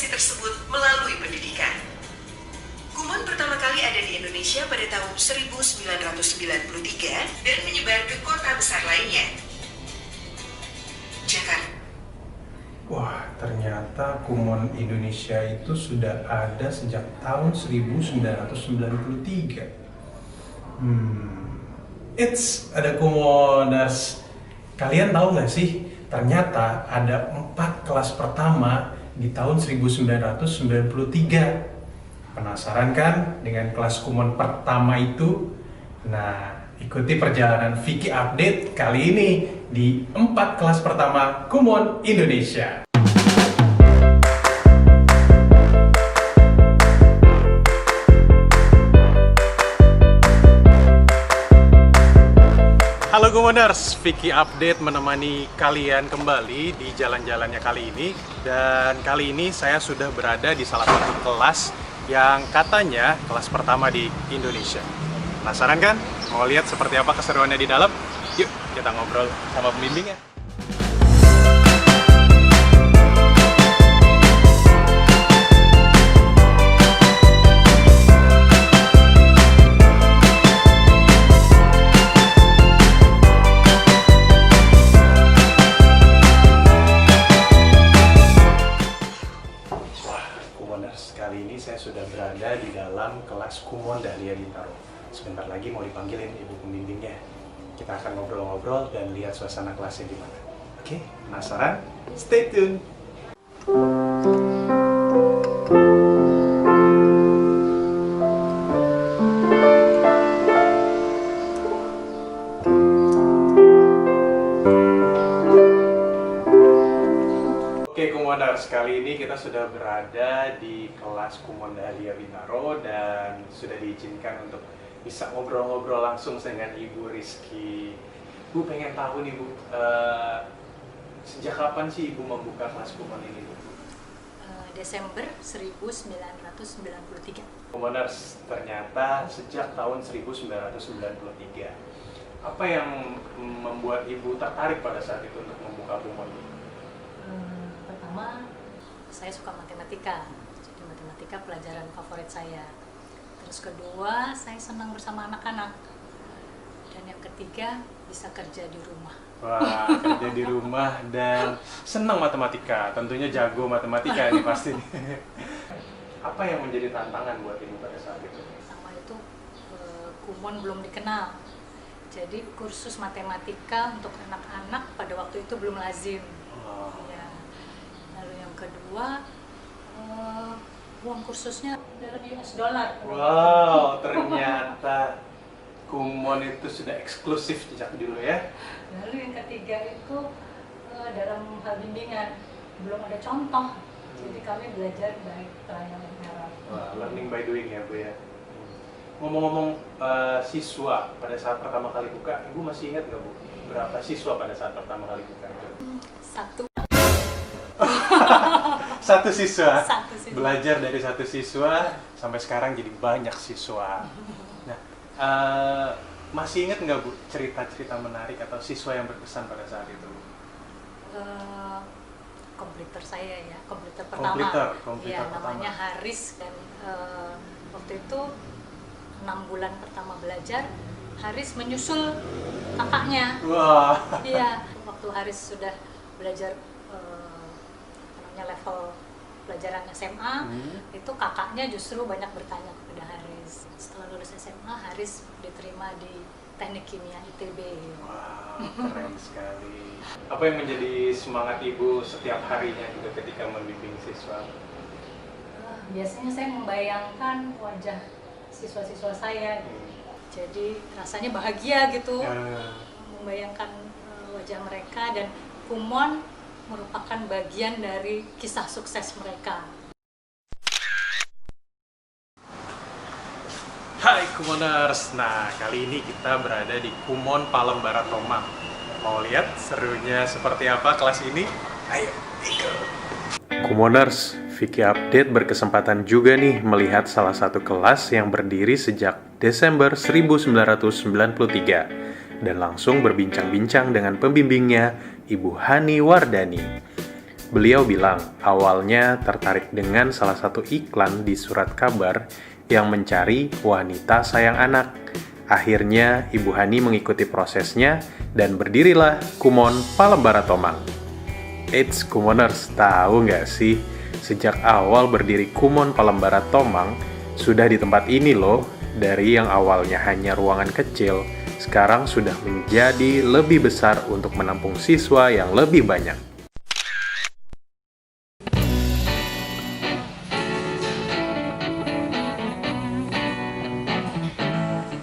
prestasi tersebut melalui pendidikan. Kumon pertama kali ada di Indonesia pada tahun 1993 dan menyebar ke kota besar lainnya. Jakarta. Wah, ternyata Kumon Indonesia itu sudah ada sejak tahun 1993. Ada Kumoners. Kalian tahu nggak sih, ternyata ada 4 kelas pertama di tahun 1993. Penasaran kan dengan kelas Kumon pertama itu? Nah, ikuti perjalanan Vicky Update kali ini di 4 kelas pertama Kumon Indonesia. Halo Kumoners, Vicky Update menemani kalian kembali di jalan-jalannya kali ini. Dan kali ini saya sudah berada di salah satu kelas yang katanya kelas pertama di Indonesia. Penasaran kan? Mau lihat seperti apa keseruannya di dalam? Yuk, kita ngobrol sama pembimbingnya. Kali ini saya sudah berada di dalam kelas Kumon Dahlia Bintaro. Sebentar lagi mau dipanggilin ibu pembimbingnya. Kita akan ngobrol-ngobrol dan lihat suasana kelasnya gimana. Oke, penasaran? Stay tune! Oke Kumoners, kali ini kita sudah berada di kelas Kumon Dahlia Bintaro dan sudah diizinkan untuk bisa ngobrol-ngobrol langsung dengan Ibu Rizky. Bu, pengen tahu nih Bu, sejak kapan sih Ibu membuka kelas Kumon ini Bu? Desember 1993. Kumoners, ternyata sejak tahun 1993. Apa yang membuat Ibu tertarik pada saat itu untuk membuka Kumon ini? Pertama, saya suka matematika, jadi matematika pelajaran favorit saya. Terus kedua, saya senang bersama anak-anak. Dan yang ketiga, bisa kerja di rumah. Wah, kerja di rumah dan senang matematika, tentunya jago matematika ini pasti. Apa yang menjadi tantangan buat Ibu pada saat itu? Sama itu, Kumon belum dikenal. Jadi kursus matematika untuk anak-anak pada waktu itu belum lazim. Ya. Lalu yang kedua, uang kursusnya dalam US dollar. Wow, ternyata Kumon itu sudah eksklusif sejak dulu ya. Lalu yang ketiga itu dalam hal bimbingan belum ada contoh, jadi kami belajar dari trial and error. Wah, learning by doing ya Bu ya. Ngomong-ngomong siswa pada saat pertama kali buka, Ibu masih ingat nggak Bu? Berapa siswa pada saat pertama kali buka? Satu siswa. Satu siswa. Belajar dari satu siswa sampai sekarang jadi banyak siswa. Nah, masih ingat nggak Bu cerita-cerita menarik atau siswa yang berkesan pada saat itu? Komputer saya ya, komputer pertama. Komputer Ya, pertama. namanya Haris dan waktu itu 6 bulan pertama belajar, Haris menyusul kakaknya. Wah. Iya, waktu Haris sudah belajar level pelajaran SMA, itu kakaknya justru banyak bertanya kepada Haris. Setelah lulus SMA, Haris diterima di Teknik Kimia ITB. Wah, keren sekali. Apa yang menjadi semangat Ibu setiap harinya juga ketika membimbing siswa? Biasanya saya membayangkan wajah siswa-siswa saya, jadi rasanya bahagia gitu, membayangkan wajah mereka, dan Kumon merupakan bagian dari kisah sukses mereka. Hai Kumoners, nah kali ini kita berada di Kumon Palem Baratomang. Mau lihat serunya seperti apa kelas ini? Ayo ikut! Kumoners, Vicky Update berkesempatan juga nih melihat salah satu kelas yang berdiri sejak Desember 1993 dan langsung berbincang-bincang dengan pembimbingnya, Ibu Hani Wardani. Beliau bilang awalnya tertarik dengan salah satu iklan di surat kabar yang mencari wanita sayang anak. Akhirnya Ibu Hani mengikuti prosesnya dan berdirilah Kumon Palembara Tomang. Eits, Kumoners, tahu nggak sih? Sejak awal berdiri Kumon Palembara Tomang, sudah di tempat ini loh. Dari yang awalnya hanya ruangan kecil, sekarang sudah menjadi lebih besar untuk menampung siswa yang lebih banyak.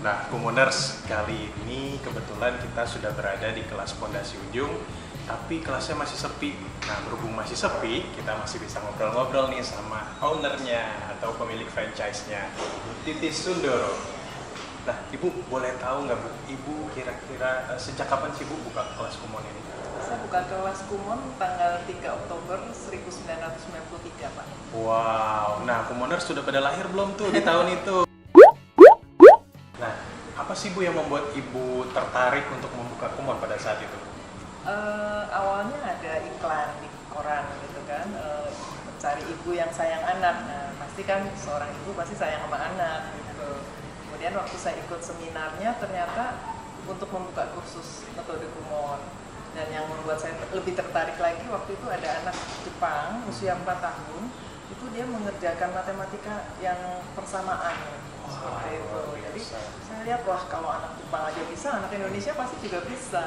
Nah, Kumoners, kali ini kebetulan kita sudah berada di kelas Pondasi Ujung, tapi kelasnya masih sepi. Nah, berhubung masih sepi, kita masih bisa ngobrol-ngobrol nih sama ownernya atau pemilik franchise-nya, Ibu Titis Sundoro. Nah, Ibu boleh tahu nggak, Bu? Ibu kira-kira sejak kapan sih Bu buka kelas Kumon ini? Saya buka kelas Kumon tanggal 3 Oktober 1993, Pak. Wow, nah Kumoners sudah pada lahir belum tuh di tahun itu? Nah, apa sih Bu yang membuat Ibu tertarik untuk membuka Kumon pada saat itu? Awalnya ada iklan di koran gitu kan, mencari ibu yang sayang anak. Nah, pasti kan seorang ibu pasti sayang sama anak gitu. Kemudian waktu saya ikut seminarnya ternyata untuk membuka kursus metode Kumon. Dan yang membuat saya lebih tertarik lagi waktu itu ada anak Jepang usia 4 tahun, itu dia mengerjakan matematika yang persamaan seperti itu. Jadi saya lihat, wah kalau anak Jepang aja bisa, anak Indonesia pasti juga bisa.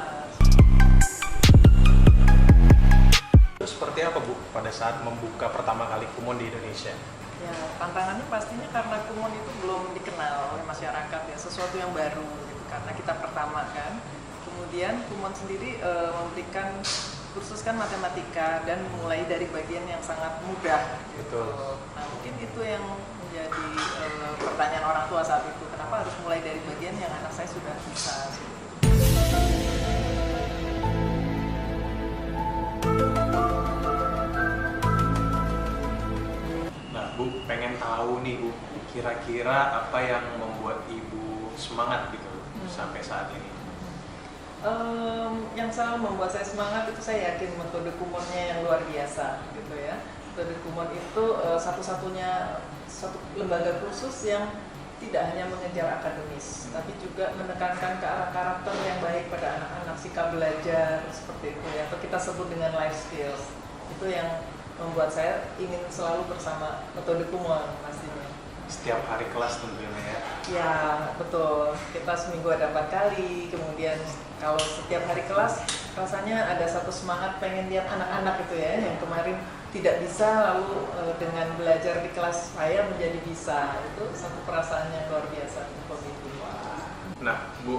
Seperti apa Bu pada saat membuka pertama kali Kumon di Indonesia? Ya, tantangannya pastinya karena Kumon itu belum dikenal oleh masyarakat ya, sesuatu yang baru gitu, karena kita pertama kan. Kemudian Kumon sendiri memberikan kursus kan matematika dan mulai dari bagian yang sangat mudah gitu. Nah, mungkin itu yang menjadi pertanyaan orang tua saat itu, kenapa harus mulai dari bagian yang anak saya sudah bisa. Bu, pengen tahu nih Bu, kira-kira apa yang membuat Ibu semangat gitu sampai saat ini? Yang selalu membuat saya semangat itu saya yakin metode Kumonnya yang luar biasa gitu ya. Metode Kumon itu satu-satunya satu lembaga kursus yang tidak hanya mengejar akademis, tapi juga menekankan ke arah karakter yang baik pada anak-anak, sikap belajar seperti itu ya, atau kita sebut dengan life skills. Itu yang membuat saya ingin selalu bersama metode Kumon pastinya. Setiap hari kelas tentunya ya? Ya, betul. Kita seminggu ada 4 kali, kemudian kalau setiap hari kelas rasanya ada satu semangat pengen lihat anak-anak itu ya, yang kemarin tidak bisa lalu dengan belajar di kelas saya menjadi bisa. Itu satu perasaan yang luar biasa seperti itu. Nah, Bu,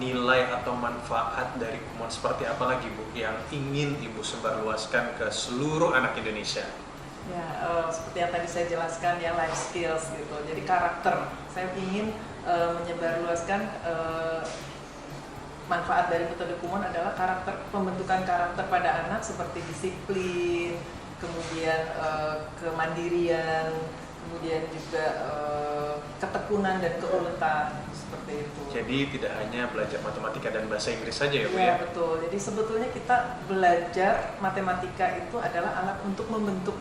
nilai atau manfaat dari Kumon seperti apa lagi Bu yang ingin Ibu sebarluaskan ke seluruh anak Indonesia? Ya, seperti yang tadi saya jelaskan ya, life skills gitu. Jadi karakter, saya ingin menyebarluaskan manfaat dari metode Kumon adalah pembentukan karakter pada anak seperti disiplin, kemudian kemandirian, kemudian juga ketekunan dan keuletan seperti itu. Jadi tidak hanya belajar matematika dan bahasa Inggris saja ya Bu ya? Ya? Betul. Jadi sebetulnya kita belajar matematika itu adalah alat untuk membentuk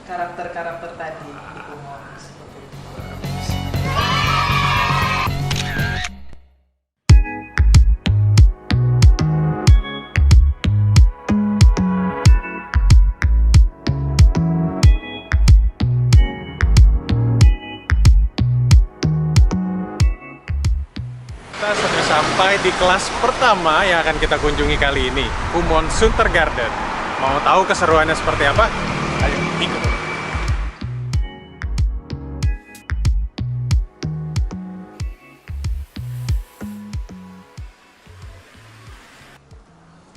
karakter-karakter tadi di Kumon seperti itu. Kita sudah sampai di kelas pertama yang akan kita kunjungi kali ini, Kumon Suntergarden. Mau tahu keseruannya seperti apa? Ayo, ikut.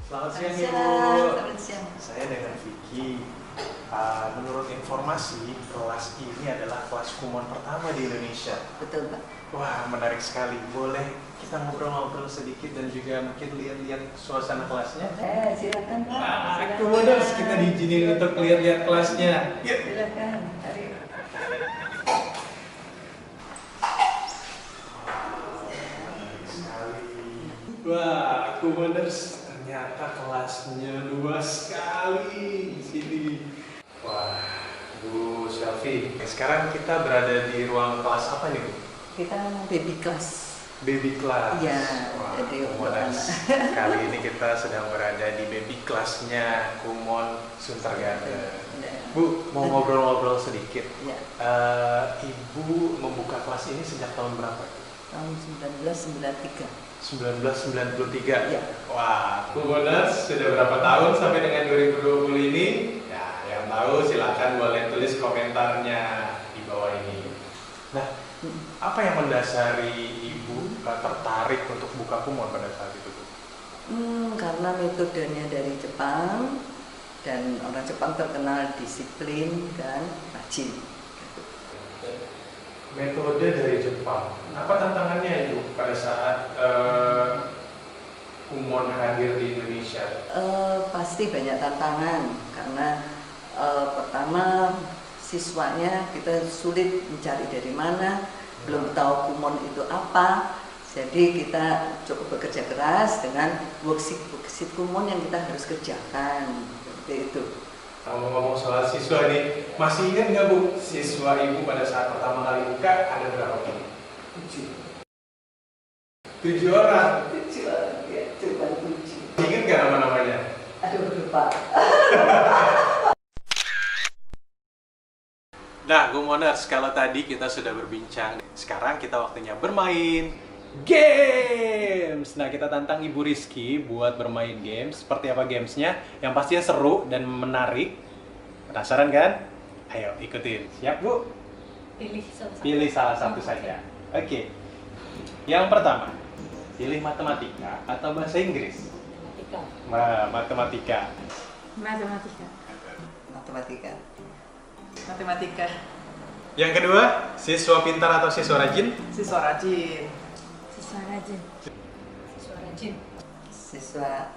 Selamat siang Ibu. Selamat siang. Saya dengan Vicky. Menurut informasi, kelas ini adalah kelas Kumon pertama di Indonesia. Betul, Pak. Wah, menarik sekali. Boleh kita ngobrol-ngobrol sedikit dan juga mungkin lihat-lihat suasana kelasnya? Silakan, Pak. Kumoners, kita diizinin untuk lihat-lihat kelasnya. Yuk. Silakan. Mari. Wah, Kumoners, ternyata ternyata kelasnya luas sekali di sini. Wah, Bu Selvi. Sekarang kita berada di ruang kelas apa nih, Bu? Kita baby class. Baby class. Iya, Wah, jadi untuk Kumon. anak. Kali ini kita sedang berada di baby classnya Kumon Suntergarden. Bu, mau ngobrol-ngobrol sedikit. Ya, Ibu membuka kelas ini sejak tahun berapa? tahun 1993. 1993. Ya. Wah, Kumoners sudah berapa tahun sampai dengan 2020 ini? Ya, yang tahu silakan boleh tulis komentarnya di bawah ini. Nah, apa yang mendasari Ibu tertarik untuk buka Kumon pada saat itu, Bu? Karena metodenya dari Jepang dan orang Jepang terkenal disiplin dan rajin. Metode dari Jepang. Apa tantangannya itu pada saat Kumon hadir di Indonesia? Pasti banyak tantangan karena pertama siswanya kita sulit mencari dari mana, belum tahu Kumon itu apa. Jadi kita cukup bekerja keras dengan worksheet Kumon yang kita harus kerjakan seperti itu. Ngomong-ngomong soal siswa nih, masih ingat nggak Bu, siswa Ibu pada saat pertama kali buka ada berapa? 7 orang. 7 orang, ya, cuma 7. Ingat nggak nama-namanya? Aduh, lupa. Nah, Kumoners, kalau tadi kita sudah berbincang, sekarang kita waktunya bermain games. Nah, kita tantang Ibu Rizky buat bermain games. Seperti apa gamesnya? Yang pastinya seru dan menarik. Penasaran kan? Ayo, ikutin. Siap, Bu? Pilih salah satu saja. Oke. Yang pertama, pilih matematika atau bahasa Inggris? Matematika. Matematika. Matematika. Yang kedua, siswa pintar atau siswa rajin? Siswa rajin. Siswa rajin. Siswa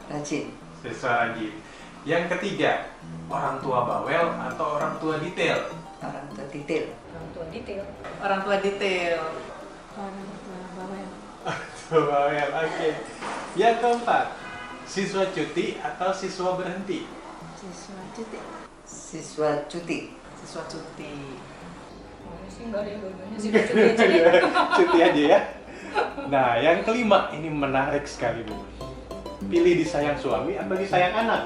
rajin. Yang ketiga, orang tua bawel atau orang tua detail? Orang tua detail. Orang tua detail. Tua bawel, oke. Yang keempat, siswa cuti atau siswa berhenti? Siswa cuti. Siswa cuti. Cuti aja ya. Nah, yang kelima, ini menarik sekali, Bu. Pilih disayang suami atau disayang anak?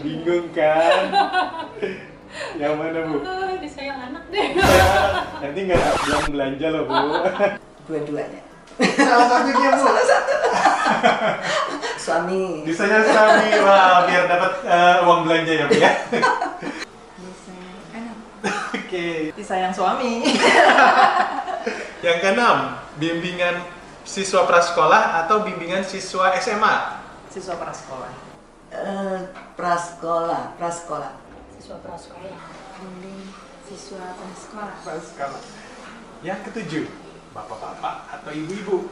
Bingung kan? Yang mana, Bu? Disayang anak deh. Disayang anak. Nanti nggak bilang belanja loh, Bu. Dua-duanya. Salah satunya, Bu. Salah satu. Suami. Disayang suami, wah, biar dapat uang belanja ya, Bu ya. Oke. Disayang suami. Yang keenam, bimbingan siswa prasekolah atau bimbingan siswa SMA? Siswa prasekolah. Prasekolah. Prasekolah. Yang ketujuh, bapak-bapak atau ibu-ibu?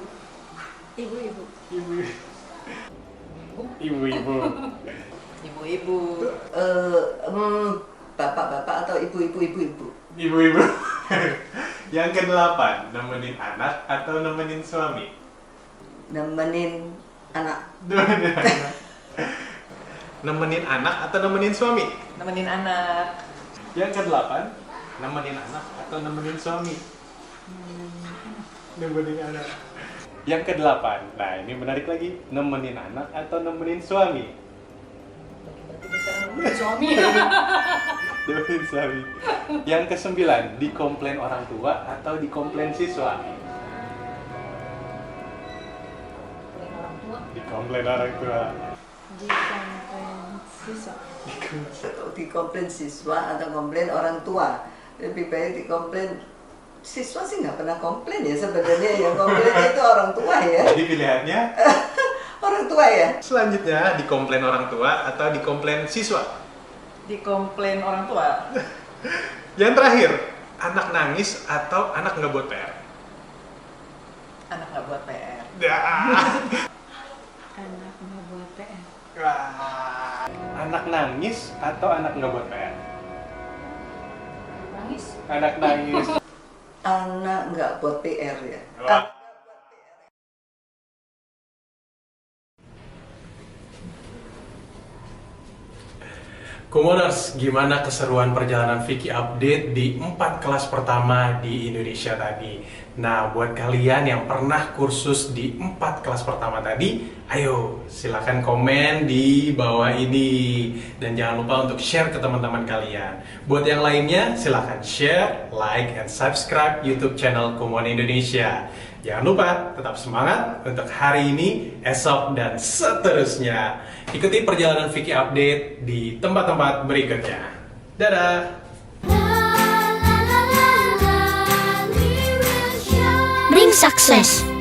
Ibu-ibu. Ibu-ibu. Ibu-ibu. Bapak-bapak atau ibu-ibu. Ibu-ibu. Yang kedelapan, nemenin anak atau nemenin suami? Nemenin anak. Nemenin anak. Nemenin anak atau nemenin suami? Nemenin anak. Yang kedelapan, nemenin anak atau nemenin suami? Nemenin anak. Yang kedelapan, nah ini menarik lagi, nemenin anak atau nemenin suami? Suami. Nemenin suami. Yang kesembilan, dikomplain orang tua atau dikomplain siswa? Dikomplain orang tua. Dikomplain siswa atau komplain orang tua. Lebih baik dikomplain siswa sih nggak pernah komplain ya sebenarnya, yang komplain itu orang tua ya. Jadi pilihannya Orang tua ya. selanjutnya, dikomplain orang tua atau dikomplain siswa? Dikomplain orang tua. Yang terakhir, anak nangis atau anak nggak buat PR? Anak nggak buat PR. Ya. Anak nggak buat PR. Wah. Anak nangis atau anak nggak buat PR? Nangis. Anak nangis. Anak nggak buat PR ya. Wah. Kumoners, gimana keseruan perjalanan Vicky update di 4 kelas pertama di Indonesia tadi? Nah, buat kalian yang pernah kursus di 4 kelas pertama tadi, ayo silahkan komen di bawah ini. Dan jangan lupa untuk share ke teman-teman kalian. Buat yang lainnya, silahkan share, like, and subscribe YouTube channel Kumon Indonesia. Jangan lupa tetap semangat untuk hari ini, esok, dan seterusnya. Ikuti perjalanan Vicky update di tempat-tempat berikutnya. Dadah! Bring success.